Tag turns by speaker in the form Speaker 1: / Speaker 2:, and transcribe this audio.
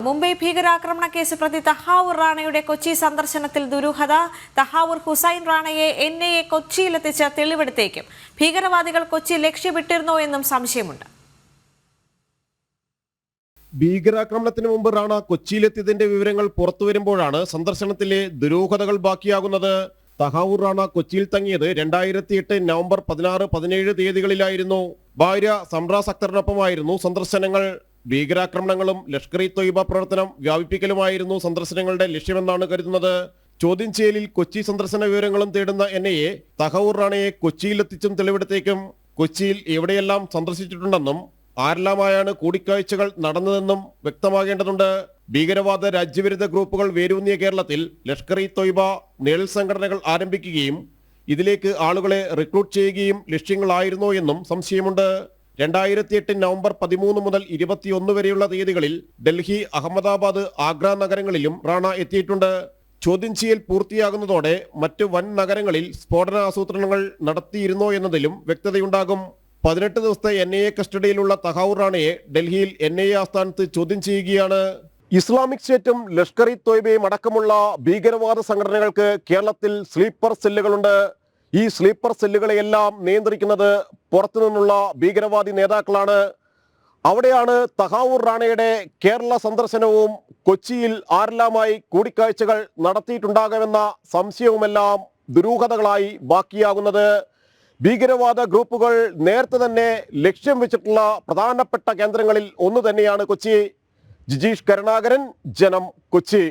Speaker 1: മുംബൈ ഭീകരാക്രമണ കേസ് പ്രതി തഹാവൂർ റാണയുടെ കൊച്ചി സന്ദർശനത്തിൽ ദുരൂഹത. തഹാവൂർ ഹുസൈൻ റാണയെ NIA കൊച്ചിയിലെത്തിച്ച തെളിവെടുത്തേക്കും. ഭീകരവാദികൾ കൊച്ചി ലക്ഷ്യമിട്ടിരുന്നോ എന്നും സംശയമുണ്ട്.
Speaker 2: ഭീകരാക്രമണത്തിന് മുമ്പ് റാണ കൊച്ചിയിലെത്തിയതിന്റെ വിവരങ്ങൾ പുറത്തുവരുമ്പോഴാണ് സന്ദർശനത്തിലെ ദുരൂഹതകൾ ബാക്കിയാകുന്നത്. തഹാവൂർ റാണ കൊച്ചിയിൽ തങ്ങിയത് 2008 നവംബർ 16-17 തീയതികളിലായിരുന്നു. ഭാര്യ സംറാസ് അക്തറിനൊപ്പമായിരുന്നു സന്ദർശനങ്ങൾ. ഭീകരാക്രമണങ്ങളും ലഷ്കർ ഇ തൊയ്ബ പ്രവർത്തനം വ്യാപിപ്പിക്കലുമായിരുന്നു സന്ദർശനങ്ങളുടെ ലക്ഷ്യമെന്നാണ് കരുതുന്നത്. ചോദ്യം ചെയ്യലിൽ കൊച്ചി സന്ദർശന വിവരങ്ങളും തേടുന്ന NIA തഹാവൂർ റാണയെ കൊച്ചിയിലെത്തിച്ചും തെളിവെടുത്തേക്കും. കൊച്ചിയിൽ എവിടെയെല്ലാം സന്ദർശിച്ചിട്ടുണ്ടെന്നും ആരെല്ലാമായാണ് കൂടിക്കാഴ്ചകൾ നടന്നതെന്നും വ്യക്തമാകേണ്ടതുണ്ട്. ഭീകരവാദ രാജ്യവിരുദ്ധ ഗ്രൂപ്പുകൾ വേരൂന്നിയ കേരളത്തിൽ ലഷ്കർ ഇ തൊയ്ബ നിഴൽ സംഘടനകൾ ആരംഭിക്കുകയും ഇതിലേക്ക് ആളുകളെ റിക്രൂട്ട് ചെയ്യുകയും ലക്ഷ്യങ്ങളായിരുന്നോ എന്നും സംശയമുണ്ട്. 2008 നവംബർ 13 മുതൽ 21 വരെയുള്ള തീയതികളിൽ ഡൽഹി, അഹമ്മദാബാദ്, ആഗ്ര നഗരങ്ങളിലും റാണ എത്തിയിട്ടുണ്ട്. ചോദ്യം ചെയ്യൽ പൂർത്തിയാകുന്നതോടെ മറ്റ് വൻ നഗരങ്ങളിൽ സ്ഫോടന ആസൂത്രണങ്ങൾ നടത്തിയിരുന്നോ എന്നതിലും വ്യക്തതയുണ്ടാകും. 18 ദിവസത്തെ NIA കസ്റ്റഡിയിലുള്ള തഹാവൂർ റാണയെ ഡൽഹിയിൽ NIA ആസ്ഥാനത്ത് ചോദ്യം ചെയ്യുകയാണ്. ഇസ്ലാമിക് സ്റ്റേറ്റും ലഷ്കർ ഇ തൊയ്ബയും അടക്കമുള്ള ഭീകരവാദ സംഘടനകൾക്ക് കേരളത്തിൽ സ്ലീപ്പർ സെല്ലുകളുണ്ട്. ഈ സ്ലീപ്പർ സെല്ലുകളെയെല്ലാം നിയന്ത്രിക്കുന്നത് പുറത്തുനിന്നുള്ള ഭീകരവാദി നേതാക്കളാണ്. അവിടെയാണ് തഹാവൂർ റാണയുടെ കേരള സന്ദർശനവും കൊച്ചിയിൽ ആരെല്ലാമായി കൂടിക്കാഴ്ചകൾ നടത്തിയിട്ടുണ്ടാകുമെന്ന സംശയവുമെല്ലാം ദുരൂഹതകളായി ബാക്കിയാകുന്നത്. ഭീകരവാദ ഗ്രൂപ്പുകൾ നേരത്തെ തന്നെ ലക്ഷ്യം വെച്ചിട്ടുള്ള പ്രധാനപ്പെട്ട കേന്ദ്രങ്ങളിൽ ഒന്ന് തന്നെയാണ് കൊച്ചി. ജിജീഷ് കരുണാകരൻ, ജനം, കൊച്ചി.